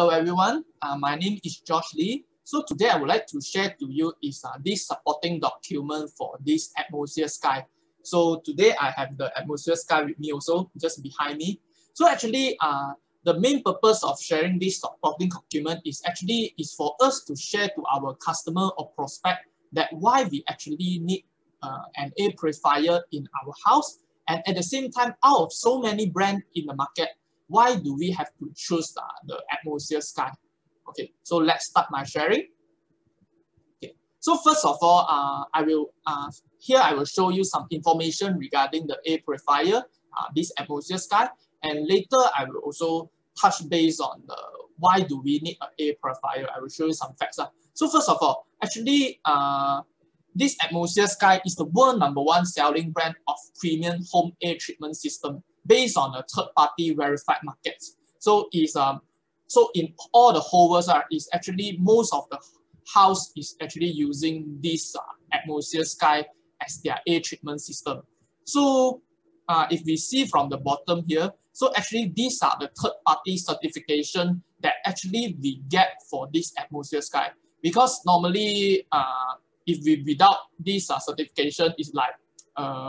Hello everyone, my name is Josh Lee. So today I would like to share to you is this supporting document for this Atmosphere Sky. So today I have the Atmosphere Sky with me also, just behind me. So actually the main purpose of sharing this supporting document is for us to share to our customer or prospect that why we actually need an air purifier in our house, and at the same time, out of so many brands in the market, why do we have to choose the Atmosphere Sky? Okay, so let's start my sharing. Okay, so first of all, I will show you some information regarding the air purifier, this Atmosphere Sky, and later I will also touch base on the why do we need an air purifier. I will show you some facts. So first of all, actually, this Atmosphere Sky is the world #1 selling brand of premium home air treatment system based on a third-party verified markets. So so in all the whole world, is actually most of the house is actually using this Atmosphere Sky as their air treatment system. So if we see from the bottom here, so actually these are the third-party certification that actually we get for this Atmosphere Sky, because normally if we without this certification, is like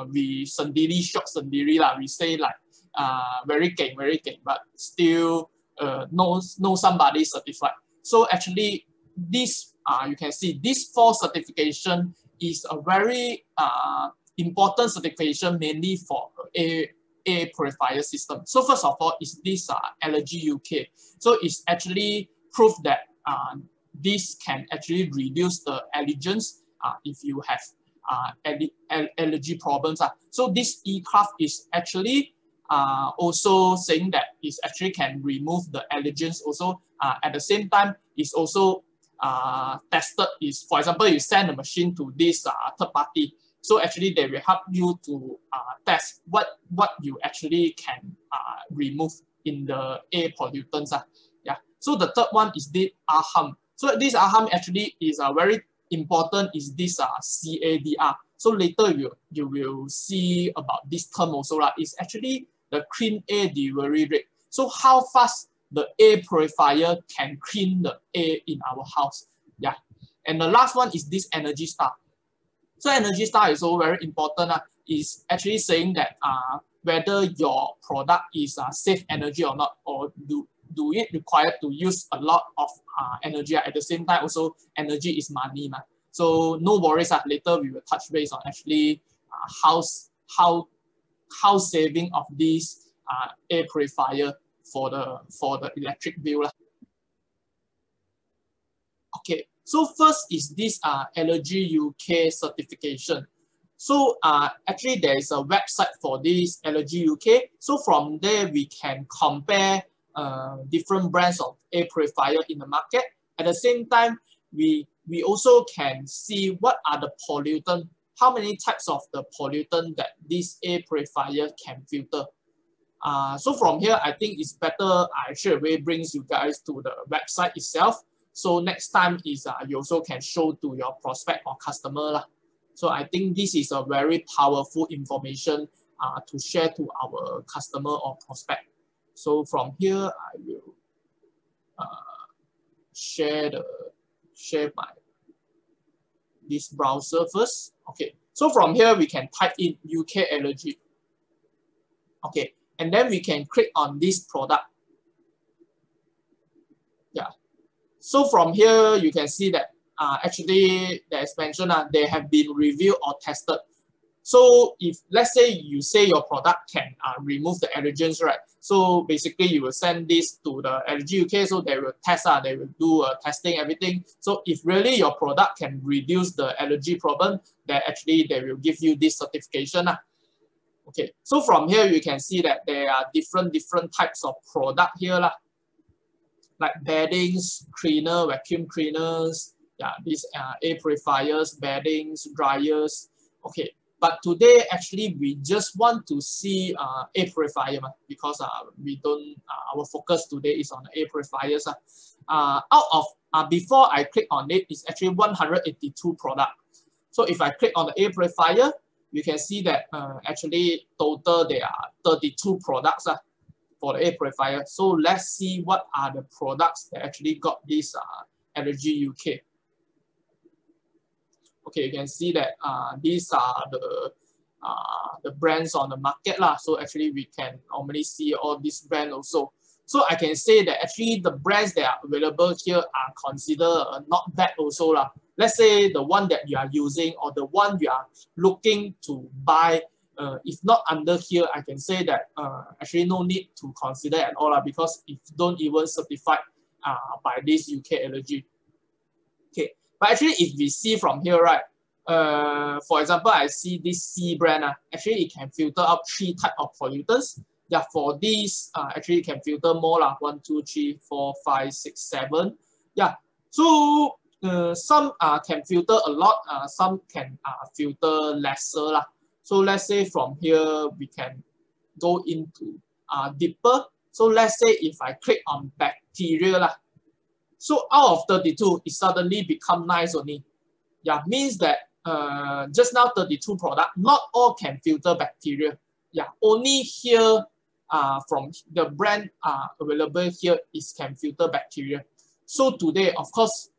we sendiri short sendiri lah. We say like very geng, but still no somebody certified. So actually this you can see this 4 certification is a very important certification mainly for air purifier system. So first of all is this Allergy UK. So it's actually proof that this can actually reduce the allergens if you have allergy problems. So this e-craft is actually also saying that it actually can remove the allergens also. At the same time, it's also tested. Is, for example, you send a machine to this third party, so actually they will help you to test what you actually can remove in the air pollutants. Yeah. So the third one is the AHAM. So this AHAM actually is a very important, is this CADR. So later you will see about this term also. It's actually the clean air delivery rate. So how fast the air purifier can clean the air in our house. Yeah. And the last one is this Energy Star. So Energy Star is also very important. Is actually saying that whether your product is safe energy or not, or do it require to use a lot of energy. At the same time, also energy is money. So no worries. Later we will touch base on actually how saving of this air purifier for the electric bill. Okay, so first is this Allergy UK certification. So actually there is a website for this Allergy UK. So from there we can compare different brands of air purifier in the market. At the same time, we also can see what are the pollutant, how many types of the pollutant that this air purifier can filter. So from here, I think it's better I straight away brings you guys to the website itself. So next time is you also can show to your prospect or customer. So I think this is a very powerful information to share to our customer or prospect. So from here, I will share this browser first. Okay, so from here we can type in UK Allergy. Okay, and then we can click on this product. Yeah. So from here you can see that actually as mentioned, they have been reviewed or tested. So if let's say you say your product can remove the allergens, right? So basically you will send this to the Allergy UK, so they will test, they will do testing, everything. So if really your product can reduce the allergy problem, then actually they will give you this certification. Okay, so from here you can see that there are different types of product here, like beddings, cleaner, vacuum cleaners, yeah, these air purifiers, beddings, dryers. Okay. But today, actually, we just want to see air purifier because we don't. Our focus today is on the air purifiers. Out of before I click on it, it's actually 182 products. So if I click on the air purifier, you can see that actually total there are 32 products. for the air purifier. So let's see what are the products that actually got this Allergy UK. Okay, you can see that these are the brands on the market lah. So actually we can normally see all these brands also. So I can say that actually the brands that are available here are considered not bad also lah. Let's say the one that you are using or the one you are looking to buy, if not under here, I can say that actually no need to consider at all lah, because it don't even certified by this UK Allergy. Okay, but actually if we see from here, right, for example, I see this C brand, actually it can filter out 3 types of pollutants. Yeah, for these, actually it can filter more lah, 1, 2, 3, 4, 5, 6, 7. Yeah, so some can filter a lot, some can filter lesser lah. So let's say from here we can go into deeper. So let's say if I click on bacteria lah, so out of 32, it suddenly become nice only. Yeah, means that just now 32 product, not all can filter bacteria. Yeah, only here from the brand available here is can filter bacteria. So today, of course,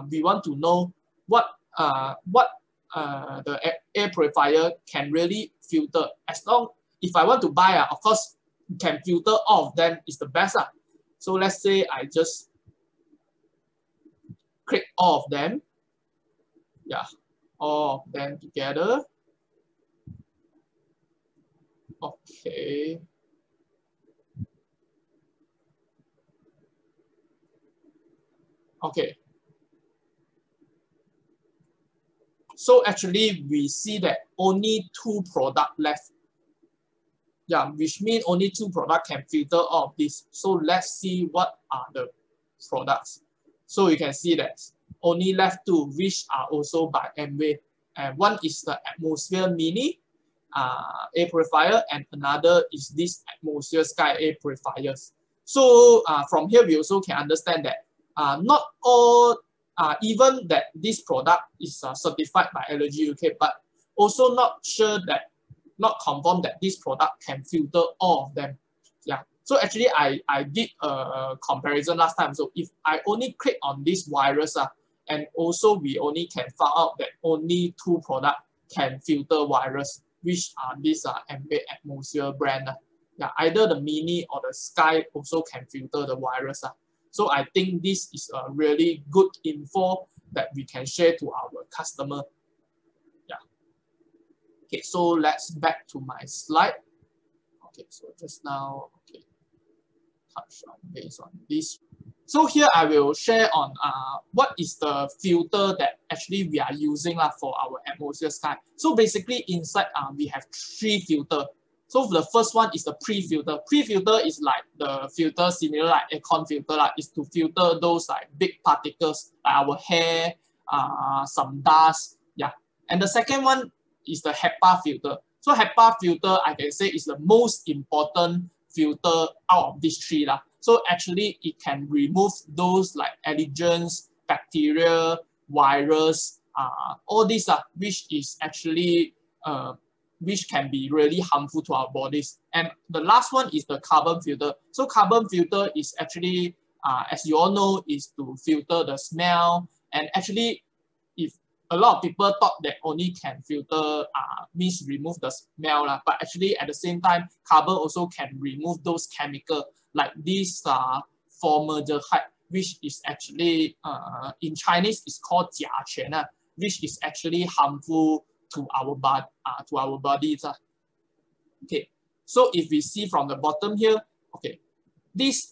we want to know what the air purifier can really filter. As long if I want to buy, of course, can filter all of them is the best. So let's say I just click all of them. Yeah, all of them together. Okay. Okay. So actually we see that only 2 products left. Yeah, which means only 2 products can filter all of this. So let's see what are the products. So you can see that only left 2, which are also by Amway. And one is the Atmosphere Mini air purifier, and another is this Atmosphere Sky air purifiers. So from here we also can understand that not all, even that this product is certified by Allergy UK, but also not sure that, not confirmed that this product can filter all of them. Yeah. So actually I did a comparison last time. So if I only click on this virus, and also we only can find out that only 2 products can filter virus, which are these Amway Atmosphere brand. Yeah, either the Mini or the Sky also can filter the virus. So I think this is a really good info that we can share to our customer. Yeah. Okay, so let's back to my slide. Okay, so just now, okay, touch on based on this. So here I will share on what is the filter that actually we are using for our Atmosphere Sky. So basically inside we have 3 filters. So the first one is the pre-filter. Pre-filter is like the filter similar like aircon filter, is to filter those like big particles like our hair, some dust. Yeah. And the second one is the HEPA filter. So HEPA filter, I can say, is the most important filter out of these 3. So actually it can remove those like allergens, bacteria, virus, all these which is actually which can be really harmful to our bodies. And the last one is the carbon filter. So carbon filter is actually, as you all know, is to filter the smell. And actually, if a lot of people thought that only can filter means remove the smell, but actually at the same time, carbon also can remove those chemicals like this formaldehyde, which is actually in Chinese is called 甲醛, which is actually harmful to our bodies. Okay, so if we see from the bottom here, okay, this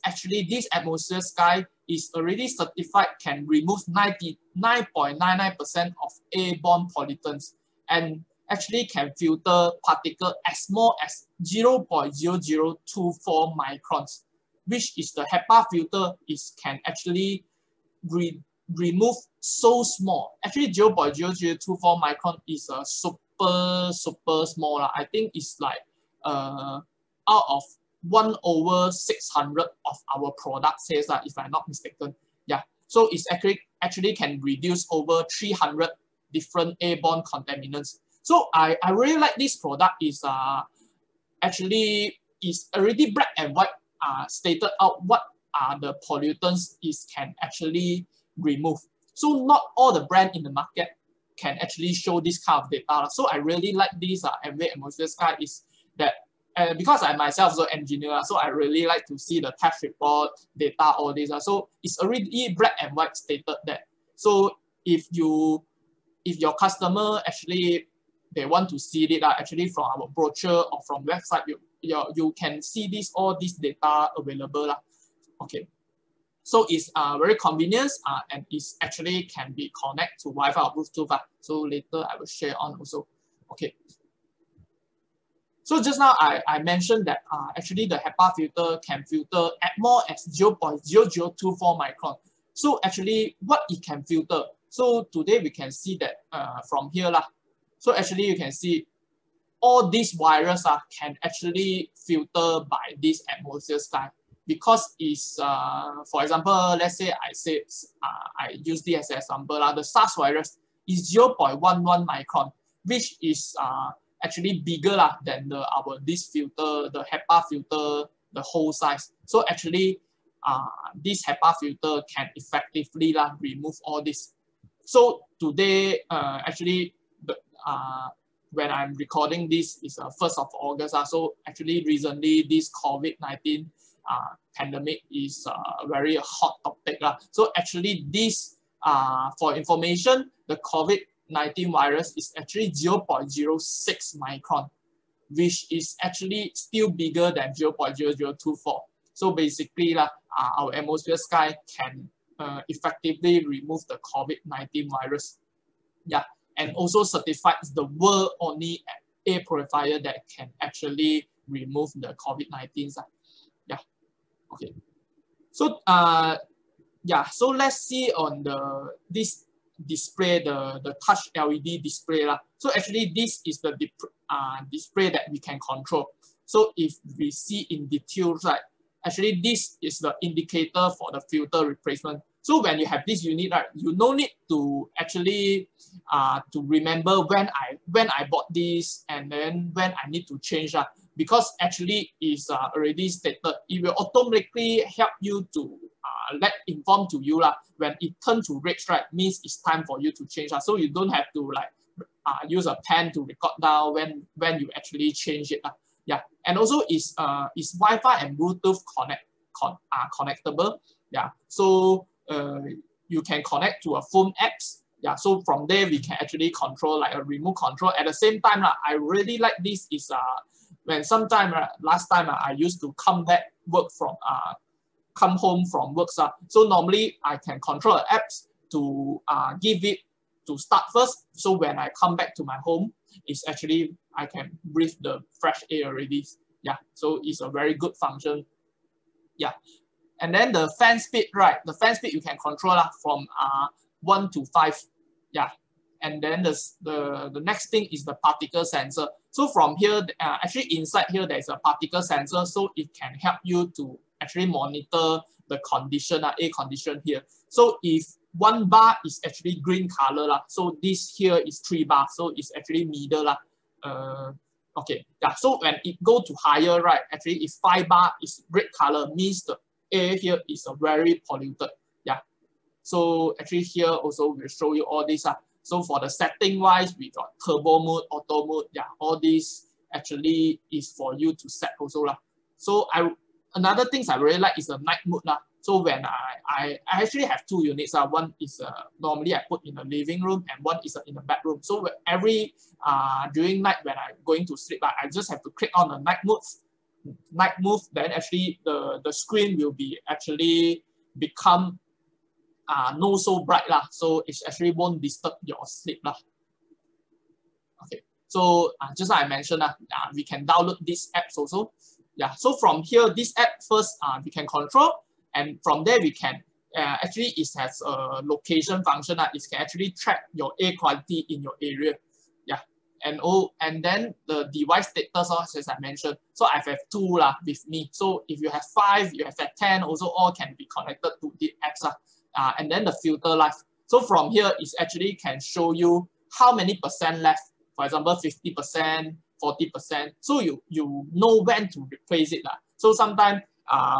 Atmosphere Sky is already certified, can remove 99.99% of airborne pollutants, and actually can filter particles as small as 0.0024 microns, which is the HEPA filter can actually remove so small. Actually 0.0024 micron is a super small. I think it's like out of 1/600 of our product sales, if I'm not mistaken. Yeah, so it's actually can reduce over 300 different airborne contaminants. So I really like this product. Is actually is already black and white stated out what are the pollutants it can actually remove. So not all the brand in the market can actually show this kind of data. So I really like this Envy Atmosphere Sky is that because I myself is an engineer, so I really like to see the test report, data, all this. So it's already black and white stated that. So if your customer actually they want to see it actually from our brochure or from website, you can see all this data available. Okay. So it's very convenient and it's actually can be connected to Wi-Fi or Bluetooth. So later I will share on also. Okay. So just now I mentioned that actually the HEPA filter can filter at more as 0.0024 micron. So actually what it can filter. So today we can see that from here So actually you can see all these virus can actually filter by this Atmosphere Sky because it's for example, let's say I use this as an example the SARS virus is 0.11 micron, which is actually bigger than this filter, the HEPA filter, the whole size. So actually this HEPA filter can effectively remove all this. So today actually when I'm recording this is 1st of August. So actually recently this COVID-19 pandemic is a very hot topic. So actually this, for information, the COVID-19 virus is actually 0.06 micron, which is actually still bigger than 0.0024. So basically our Atmosphere Sky can effectively remove the COVID-19 virus. Yeah. And also certified is the world only air purifier that can actually remove the COVID-19. Yeah, okay. So so let's see on this display, the touch LED display. So actually this is the display that we can control. So if we see in details, actually this is the indicator for the filter replacement. So when you have this unit, you no need to actually to remember when I bought this and then when I need to change because actually it's already stated. It will automatically help you to inform to you when it turns to red, means it's time for you to change. So you don't have to use a pen to record down when you actually change it. Yeah, and also it's Wi-Fi and Bluetooth connectable. Yeah, so you can connect to a phone apps. Yeah, so from there we can actually control a remote control. At the same time, I really like this is when sometime last time I used to come home from work. So normally I can control the apps to give it to start first. So when I come back to my home, it's actually I can breathe the fresh air already. Yeah, so it's a very good function. Yeah. And then the fan speed, the fan speed you can control from 1 to 5. Yeah. And then the next thing is the particle sensor. So from here, actually inside here, there's a particle sensor. So it can help you to actually monitor the condition, air condition here. So if 1 bar is actually green color, so this here is 3 bars. So it's actually middle. Okay. Yeah. So when it go to higher, actually if 5 bar is red color, means the air here is very polluted. Yeah. So actually here also we'll show you all this. So for the setting wise, we got turbo mode, auto mode. Yeah, all this actually is for you to set also. So another things I really like is the night mode. So when I actually have 2 units. One is normally I put in the living room and one is in the bedroom. So every during night when I'm going to sleep, I just have to click on the night mode, then actually the screen will be actually become not so bright so it actually won't disturb your sleep Okay, so just like I mentioned we can download these apps also. Yeah, so from here this app first we can control, and from there we can actually it has a location function. It can actually track your air quality in your area. Yeah. And then the device status, as I mentioned. So I have 2 with me. So if you have 5, you have 10, also all can be connected to the apps. And then the filter life. So from here, it actually can show you how many percent left. For example, 50%, 40%. So you know when to replace it. So sometimes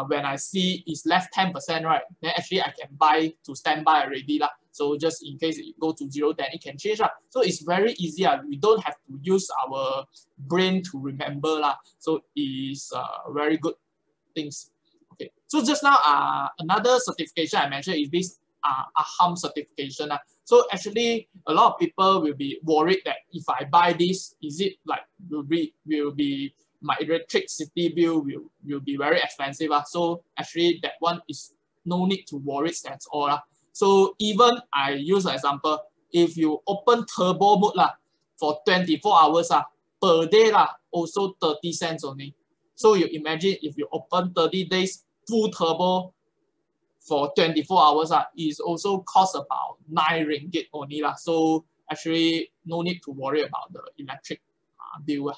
when I see it's left 10%, right, then actually I can buy to stand by already lah. So just in case it go to 0, then it can change lah. So it's very easy. We don't have to use our brain to remember lah. So it's very good things. Okay. So just now another certification I mentioned is this AHAM certification. So actually a lot of people will be worried that if I buy this, is it like will be my electricity bill will be very expensive. So actually that one is no need to worry, that's all. So even I use an example, if you open turbo mode for 24 hours per day also 30 cents only. So you imagine if you open 30 days full turbo for 24 hours, is also cost about 9 ringgit only. So actually no need to worry about the electric bill.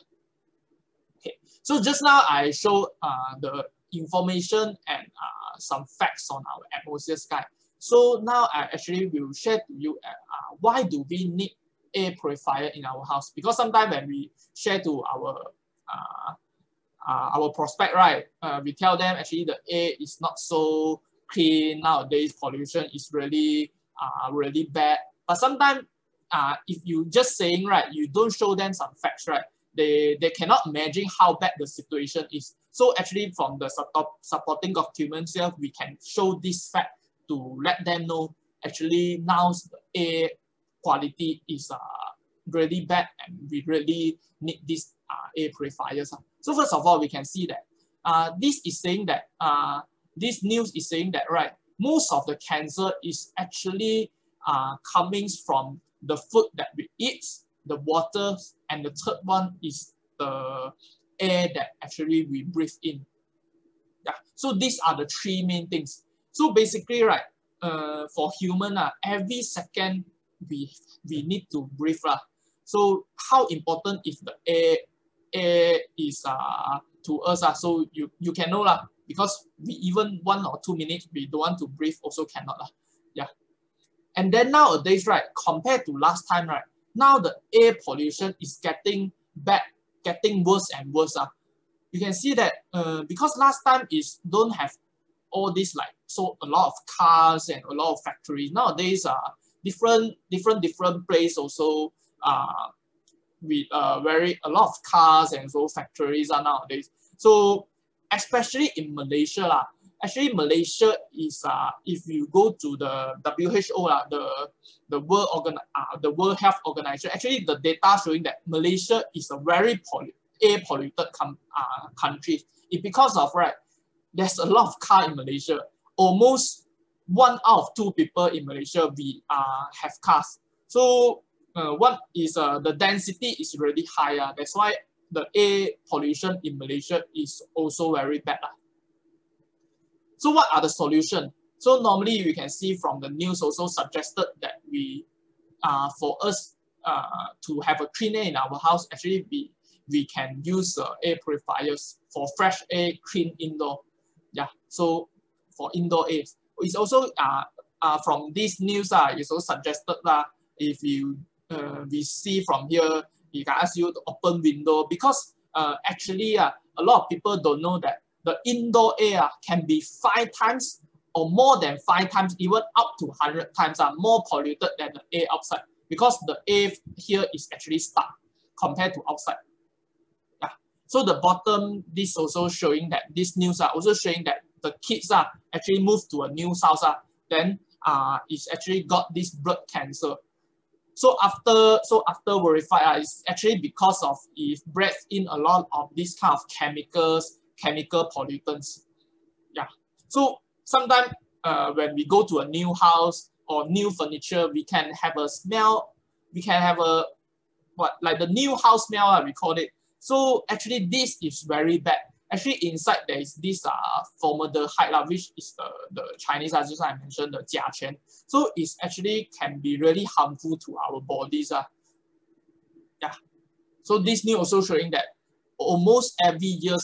Okay, so just now I showed the information and some facts on our atmosphere sky. So now I actually will share to you why do we need air purifier in our house? Because sometimes when we share to our prospect, right, we tell them actually the air is not so clean nowadays. Pollution is really bad. But sometimes if you just saying, right, you don't show them some facts, right, they cannot imagine how bad the situation is. So actually from the supporting documents here, we can show this fact to let them know actually now the air quality is really bad and we really need these air purifiers. So first of all, we can see that this is saying that this news is saying that, right, most of the cancer is actually coming from the food that we eat, the water, and the third one is the air that actually we breathe in. Yeah. So these are the 3 main things. So basically, right, for human, every second we need to breathe. So how important is the air is to us? So you can know because we even 1 or 2 minutes we don't want to breathe also cannot. Yeah. And then nowadays, right, compared to last time, right, now the air pollution is getting bad, getting worse and worse. You can see that because last time is don't have all this so a lot of cars and a lot of factories. Nowadays different place also with a lot of cars and so factories are nowadays. So especially in Malaysia actually Malaysia is if you go to the WHO the World Health Organization, actually the data showing that Malaysia is a very air polluted country. It's because of, right, there's a lot of car in Malaysia. Almost 1 out of 2 people in Malaysia we have cars. So one is the density is really higher. That's why the air pollution in Malaysia is also very bad. So what are the solutions? So normally we can see from the news also suggested that we for us to have a clean air in our house, actually we can use air purifiers for fresh air, clean indoor. Yeah, so for indoor air. It's also from this news it's also suggested if you we see from here, we can ask you to open window because actually a lot of people don't know that the indoor air can be 5 times or more than 5 times, even up to 100 times more polluted than the air outside, because the air here is actually stuck compared to outside. Yeah. So the bottom, this also showing that this news are also showing that the kids actually moved to a new house, then it's actually got this blood cancer. So after verified, it's actually because of it breathes in a lot of this kind of chemical pollutants. Yeah. So sometimes when we go to a new house or new furniture, we can have a smell. We can have a like the new house smell, we call it. So actually this is very bad. Actually inside there is this formaldehyde, which is the Chinese, as I mentioned, the jiaquan. So it's actually can be really harmful to our bodies. Yeah. So this news also showing that almost every year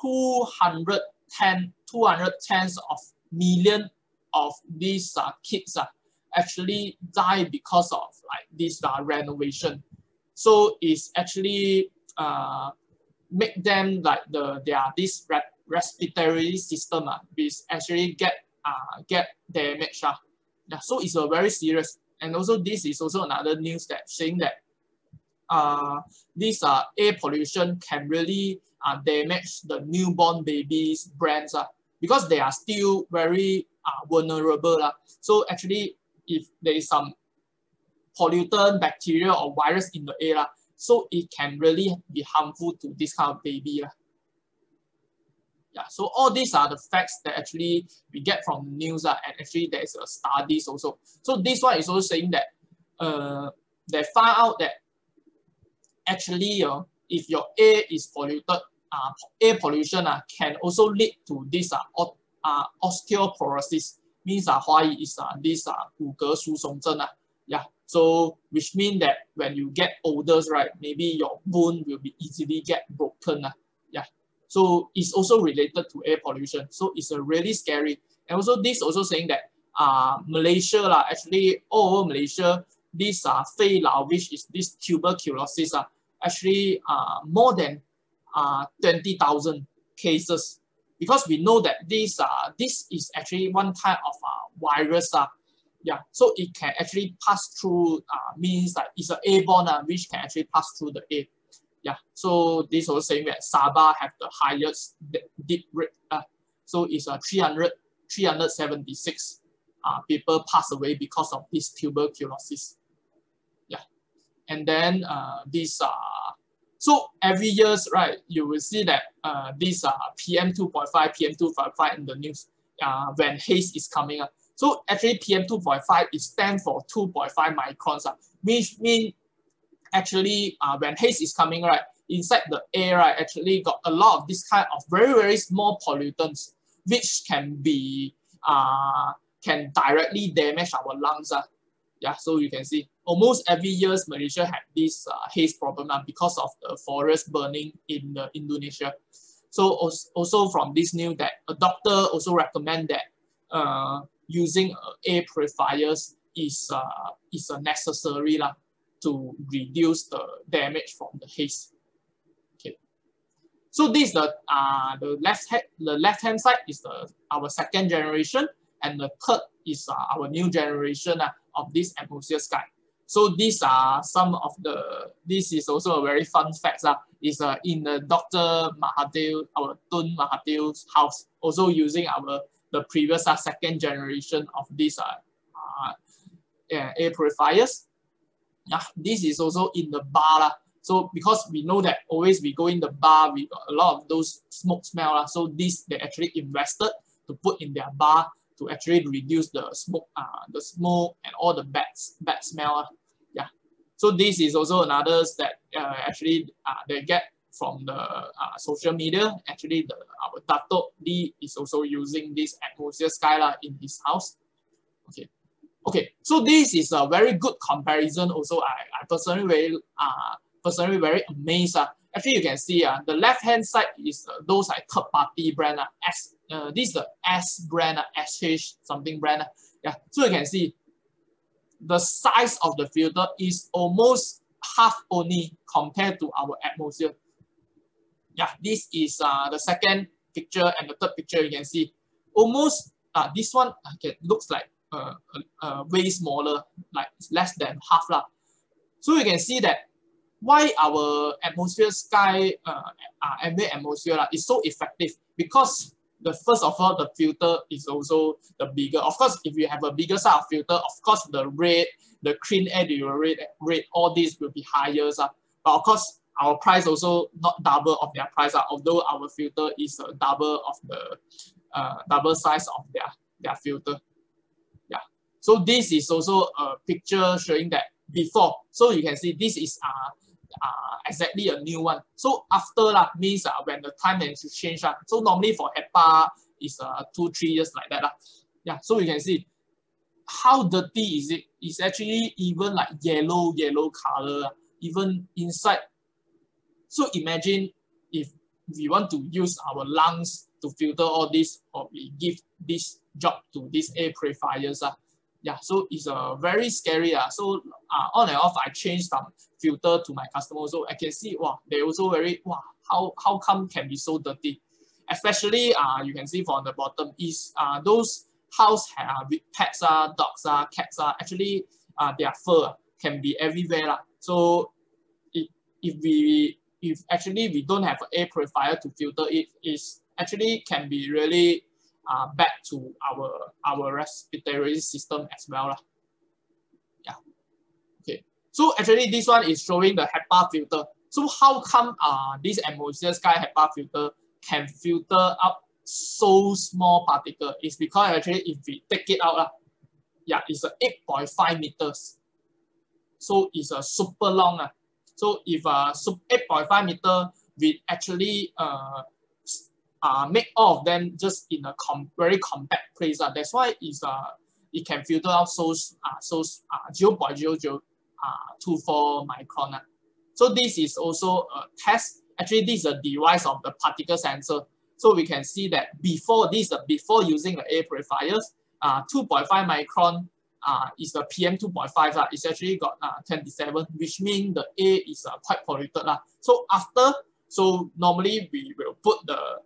210 of million of these kids actually die because of this renovation. So it's actually make them they are this respiratory system is actually get damaged. Yeah, so it's a very serious. And also this is also another news that saying that this air pollution can really damage the newborn babies' brains because they are still very vulnerable. So actually, if there is some pollutant, bacteria or virus in the air, so it can really be harmful to this kind of baby. Yeah, so all these are the facts that actually we get from news and actually there's a studies also. So this one is also saying that they found out that actually if your air is polluted, air pollution can also lead to this osteoporosis. Means 华语 is this 骨骼疏松症yeah. So which means that when you get older, right, maybe your bone will be easily get broken yeah. So it's also related to air pollution. So it's really scary. And also this also saying that Malaysia actually all over Malaysia, this 肺痨, which is this tuberculosis actually more than 20,000 cases, because we know that this is actually one kind of virus yeah, so it can actually pass through means that it's an airborne which can actually pass through the air. Yeah, so this also saying that Sabah have the highest death rate. So it's 376 people pass away because of this tuberculosis. Yeah, and then this so every years, right, you will see that this PM 2.5, PM 2.5 in the news when haze is coming up. So actually PM 2.5 is stand for 2.5 microns. Mean actually when haze is coming, right, inside the air, right, actually got a lot of this kind of very, very small pollutants which can be can directly damage our lungs. Yeah, so you can see almost every year Malaysia had this haze problem because of the forest burning in Indonesia. So also from this news that a doctor also recommend that using air purifiers is necessary to reduce the damage from the haze. Okay. So this the left hand side is our second generation, and the third is our new generation of this atmosphere sky. So these are some of the. This is also a very fun fact. Is in the Dr. Mahathir, our Tun Mahathir's house, also using the previous second generation of these air purifiers. This is also in the bar. So because we know that always we go in the bar, we got a lot of those smoke smell. So this they actually invested to put in their bar to actually reduce the smoke and all the bad smell. Yeah. So this is also another that actually they get from the social media. Actually, our Dato' Lee is also using this atmosphere sky in his house. Okay. Okay, so this is a very good comparison. Also, I personally very amazed. Actually, you can see the left hand side is those like third party brand. This is the S brand, SH something brand. Yeah, so you can see the size of the filter is almost half only compared to our atmosphere. Yeah, this is the second picture, and the third picture you can see almost this one looks like way smaller, like less than half So you can see that why our atmosphere sky ambient atmosphere is so effective, because first of all the filter is also the bigger. Of course, if you have a bigger size of filter, of course the clean air rate, all these will be higher. But of course our price also not double of their price, although our filter is double of the double size of their filter. Yeah. So this is also a picture showing that before. So you can see this is exactly a new one. So after means when the time has to change. So normally for HEPA is 2-3 years like that. Yeah. So you can see how dirty is it. It's actually even like yellow color even inside. So imagine if we want to use our lungs to filter all this, or we give this job to these air purifiers. Yeah, so it's very scary. So on and off, I changed some filter to my customers, so I can see, wow, they also very, wow, how come can be so dirty? especially you can see from the bottom is those house with pets, dogs, cats, actually their fur can be everywhere. So if actually we don't have an air purifier to filter it, is actually can be really bad to our respiratory system as well. Yeah. Okay. So actually this one is showing the HEPA filter. So how come this Atmosphere Sky HEPA filter can filter out so small particle? It's because actually if we take it out, yeah, it's 8.5 meters. So it's a super long. So if 8.5 meter, we actually make all of them just in a very compact place. That's why it can filter out 0.0024 micron. So this is also a test. Actually, this is a device of the particle sensor. So we can see that before using the air purifiers, 2.5 micron is the PM 2.5. It's actually got 27, which means the air is quite polluted. So after, so normally we will put the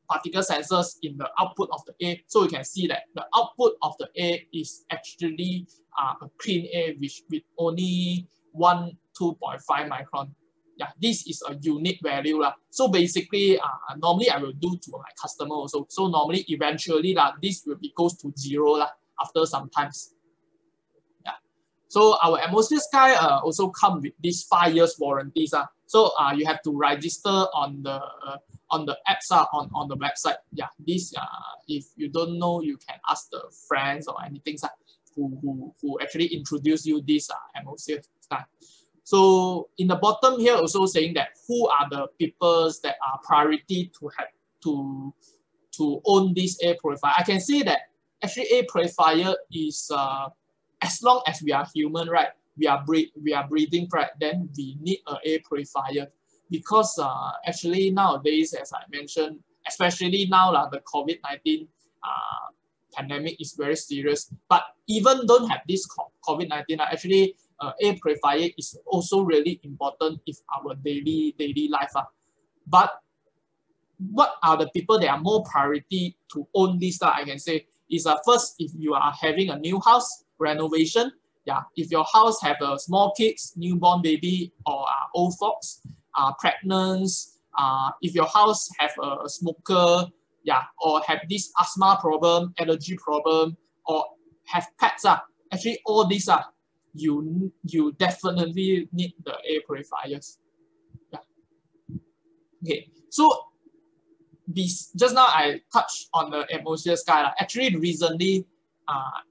particle sensors in the output of the air. So we can see that the output of the air is actually a clean air, which with only 2.5 micron. Yeah, this is a unique value. So basically, normally I will do to my customer also. So normally, eventually, this will be goes to 0 after some times. Yeah. So our Atmosphere Sky also come with these 5 years warranties. So you have to register on the apps on the website. Yeah, this if you don't know, you can ask the friends or anything who actually introduce you this Atmosphere Sky. So in the bottom here also saying that who are the people that are priority to have to own this air purifier. I can say that actually air purifier is as long as we are human, right? We are breathing, right? Then we need an air purifier because actually nowadays, as I mentioned, especially now the COVID-19 pandemic is very serious. But even don't have this COVID-19, actually air purifier is also really important in our daily life. But what are the people that are more priority to own this? I can say is first, if you are having a new house renovation, yeah, if your house have small kids, newborn baby, or old folks, pregnant, if your house have a smoker, yeah, or have this asthma problem, allergy problem, or have pets, actually all these you definitely need the air purifiers. Yeah. Okay, so just now I touched on the Atmosphere Sky. Actually, recently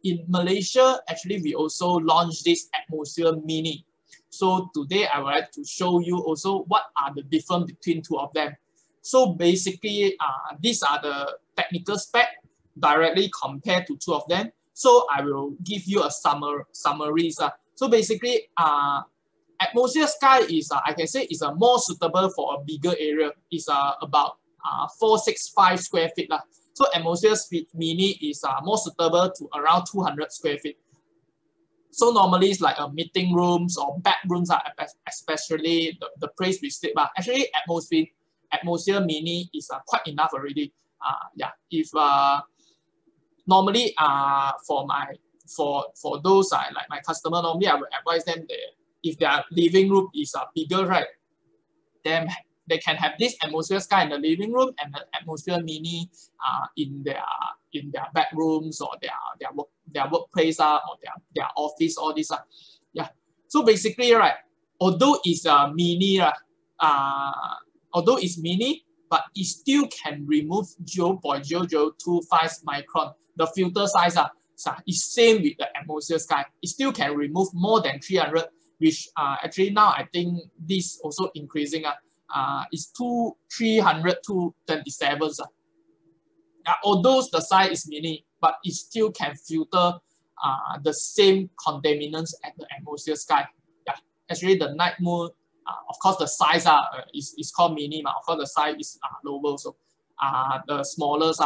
in Malaysia, actually we also launched this Atmosphere Mini. So today I would like to show you also what are the difference between two of them. So basically, these are the technical spec directly compared to two of them. So I will give you a summaries. So basically, Atmosphere Sky is I can say is more suitable for a bigger area. It's about 465 square feet. So Atmosphere Mini is more suitable to around 200 square feet. So normally it's like meeting rooms or bedrooms, especially the place we sleep. Actually, Atmosphere Mini is quite enough already. Yeah, if normally for those like my customer, normally I will advise them that if their living room is bigger, right, then they can have this Atmosphere Sky in the living room and the Atmosphere Mini in their bedrooms or their workplace or their office, all this. Yeah. So basically, right, although it's mini, but it still can remove 0.0025 micron. The filter size is same with the Atmosphere Sky. It still can remove more than 300, which actually now I think this also increasing. Is 300 to 27. Although the size is mini, but it still can filter the same contaminants as the Atmosphere Sky. Yeah, actually the night mode, of course the size is called mini, of course the size is lower, so the smallest.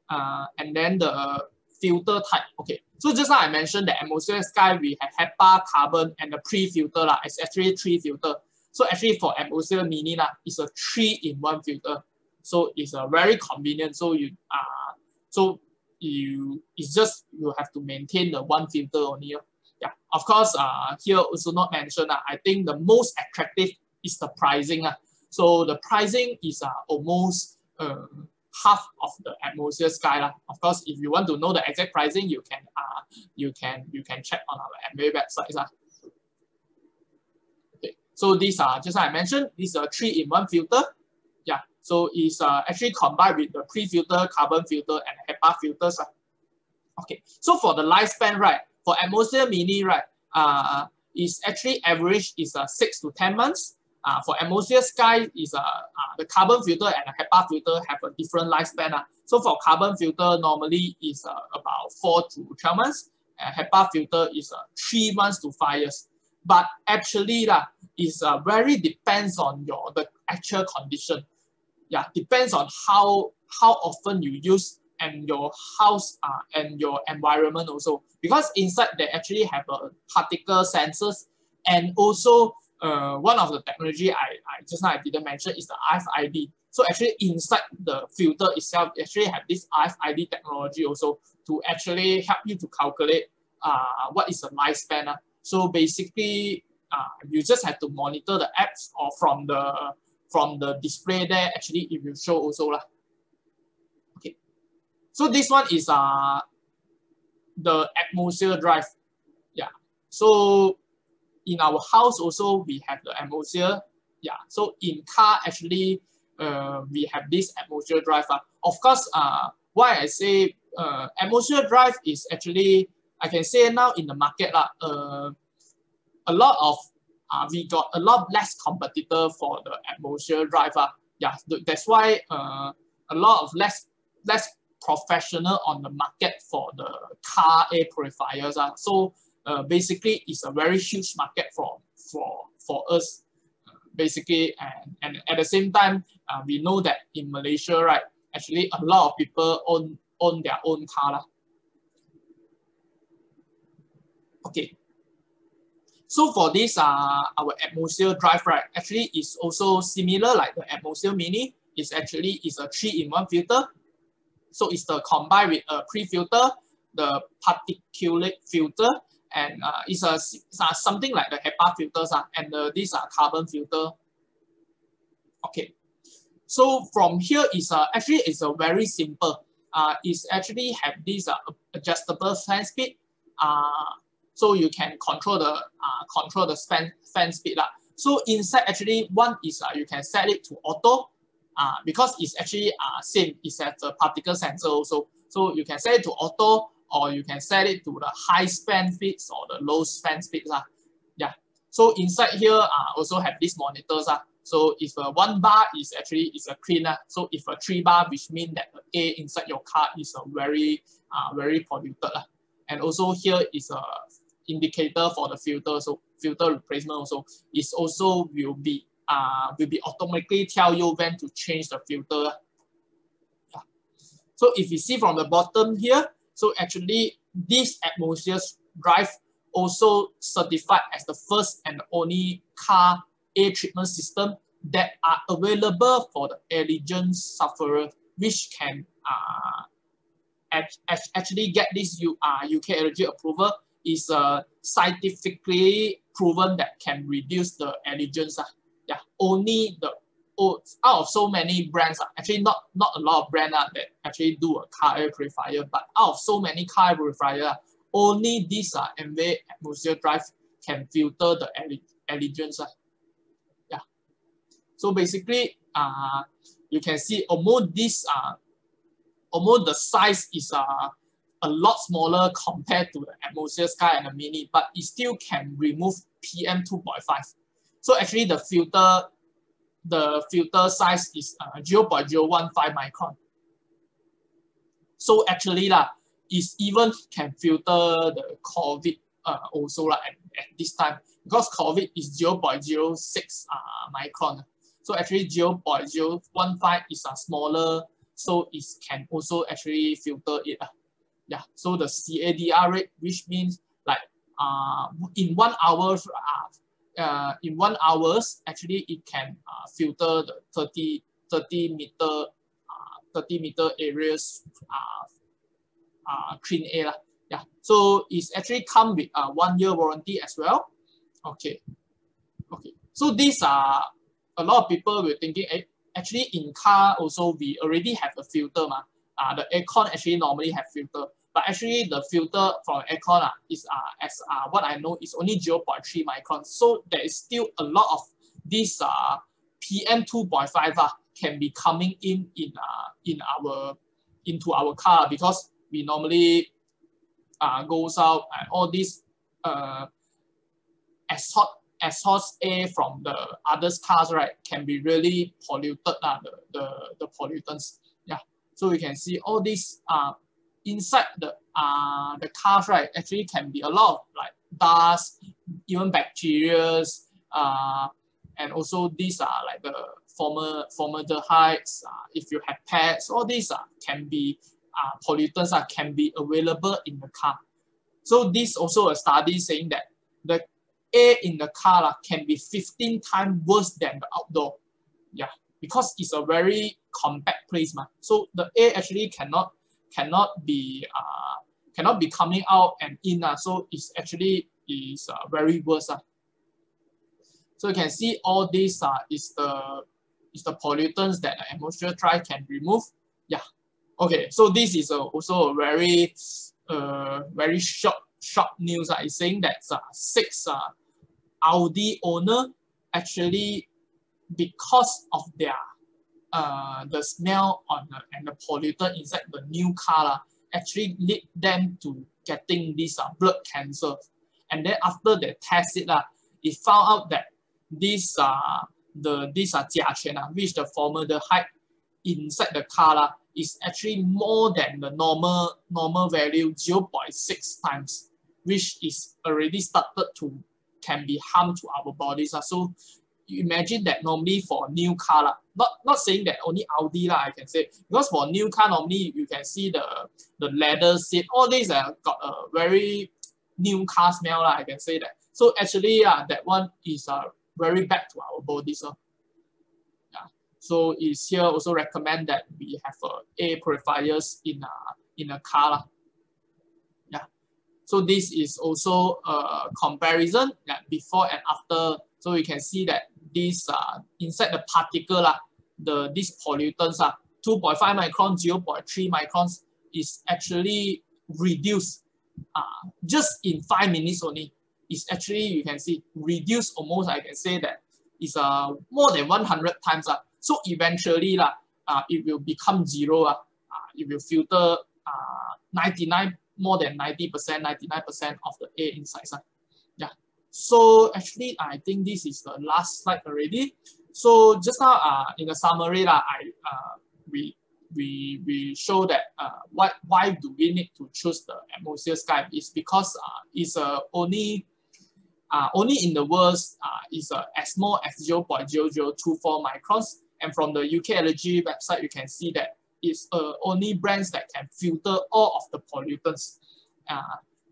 And then the filter type. Okay, so just now I mentioned the Atmosphere Sky, we have HEPA, carbon, and the pre-filter. It's actually 3 filter. So actually for Atmosphere Mini, it's a 3-in-1 filter. So it's very convenient. So it's just you have to maintain the one filter only. Yeah, of course, here also not mentioned. I think the most attractive is the pricing. So the pricing is almost half of the Atmosphere Sky. Of course, if you want to know the exact pricing, you can check on our Amway website. Okay, so these are just like I mentioned, these are 3-in-1 filter. Yeah, so it's actually combined with the pre-filter, carbon filter, and HEPA filters. Okay, so for the lifespan, right, for Atmosphere Mini, right, is actually average is 6 to 10 months. For Atmosphere Sky is the carbon filter and the HEPA filter have a different lifespan. So for carbon filter normally is about 4 to 12 months, and HEPA filter is 3 months to 5 years. But actually is very depends on the actual condition. Yeah, depends on how often you use and your house and your environment also, because inside they actually have a particle sensors, and also one of the technology I just now I didn't mention is the RFID. So actually inside the filter itself actually have this RFID technology also to actually help you to calculate what is the lifespan. So basically you just have to monitor the apps or from the display there, actually it will show also lah. Okay, so this one is the Atmosphere drive. Yeah, so in our house also we have the Atmosphere. Yeah, so in car actually we have this Atmosphere drive. Of course, why I say Atmosphere drive is actually, I can say now in the market a lot of we got a lot less competitor for the Atmosphere drive. Yeah, that's why a lot of less professional on the market for the car air purifiers. So basically it's a very huge market for us. Basically, and at the same time, we know that in Malaysia, right, actually a lot of people own their own car. Okay. So for this, our Atmosphere drive, right, actually is also similar like the Atmosphere Mini. It's actually is a 3-in-1 filter. So it's the combined with a pre-filter, the particulate filter, and it's something like the HEPA filters, and these are carbon filter. Okay. So from here is actually it's a very simple. It's actually have this adjustable fan speed. So you can control the fan speed. So inside actually one is you can set it to auto, because it's actually same, it's at the particle sensor also. So you can set it to auto, or you can set it to the high fan speeds or the low fan speeds. Yeah. So inside here also have these monitors. So if one bar is actually a clean, so if a 3 bar, which means that the air inside your car is very polluted. And also here is a indicator for the filter, so filter replacement also is also will be automatically tell you when to change the filter. Yeah. So if you see from the bottom here, so actually this Atmosphere drive also certified as the first and only car air treatment system that are available for the allergen sufferer, which can actually get this UK allergy approval. Is scientifically proven that can reduce the allergens. Yeah, only out of so many brands, actually not a lot of brands that actually do a car air purifier, but out of so many car air purifier, only this Amway Atmosphere drive can filter the allergens. Yeah. So basically, you can see almost the size is a lot smaller compared to the Atmosphere Sky and the Mini, but it still can remove PM 2.5. So actually the filter size is 0.015 micron. So actually it even can filter the COVID also at this time, because COVID is 0.06 micron. So actually 0.015 is smaller, so it can also actually filter it. Yeah, so the CADR rate, which means like in 1 hour, in 1 hour, actually it can filter the 30-meter areas clean air lah. Yeah, so it's actually come with a 1-year warranty as well. Okay. So these are a lot of people were thinking, actually in car also we already have a filter ma. The aircon actually normally have filter, but actually the filter from aircon is as what I know is only 0.3 microns. So there is still a lot of this PM 2.5 can be coming into our car, because we normally goes out and all these exhaust air from the others cars, right, can be really polluted, the pollutants. Yeah, so we can see all these inside the cars, right, actually can be a lot of like dust, even bacteria, and also these are like the formaldehydes. If you have pets, all these can be pollutants can be available in the car. So this also a study saying that the air in the car can be 15 times worse than the outdoor. Yeah, because it's a very compact place, so the air actually cannot be coming out and in, so it's actually is very worse. So you can see all these is the pollutants that the atmosphere dry can remove. Yeah. Okay, so this is also a very very short news. It's saying that 6 Audi owner actually, because of their the smell and the pollutant inside the new car actually lead them to getting this blood cancer. And then after they test it, it found out that this which the formaldehyde inside the car is actually more than the normal value 0.6 times, which is already started to can be harm to our bodies. So you imagine that normally for a new car, not saying that only Audi I can say, because for new car normally you can see the leather seat, all these got a very new car smell, I can say that. So actually that one is very bad to our bodies. Yeah. So it's here also recommend that we have air purifiers in a car. Yeah. So this is also a comparison before and after. So we can see that this inside the particle, these pollutants 2.5 microns, 0.3 microns is actually reduced just in 5 minutes only. It's actually, you can see, reduced almost, I can say that is more than 100 times. So eventually it will become zero. It will filter 99, more than 90%, 99% of the air inside. Yeah. So actually, I think this is the last slide already. So just now, in the summary, we show that why do we need to choose the Atmosphere Sky? Is because it's only in the world is as small as 0.0024 microns, and from the UK Allergy website you can see that it's only brands that can filter all of the pollutants,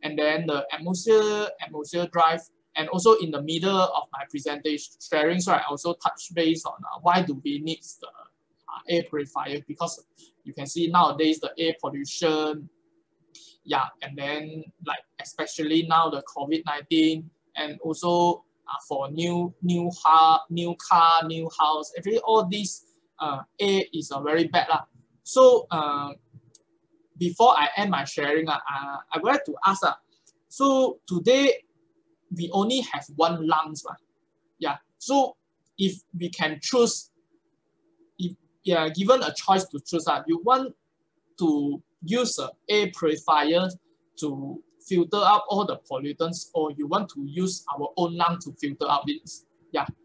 and then the atmosphere drive. And also in the middle of my presentation sharing, so I also touch base on why do we need the air purifier, because you can see nowadays the air pollution, and then like especially now the COVID-19, and also for new car, new house, actually all these air is very bad. So before I end my sharing, I would like to ask, so today we only have one lungs, so if we can choose, if given a choice to choose, you want to use an air purifier to filter out all the pollutants, or you want to use our own lung to filter out this.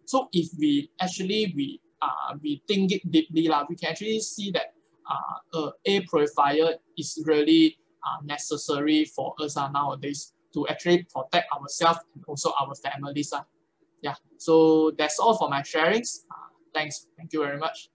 So if we actually we think it deeply, we can actually see that air purifier is really necessary for us nowadays to actually protect ourselves and also our families. So that's all for my sharings. Thank you very much.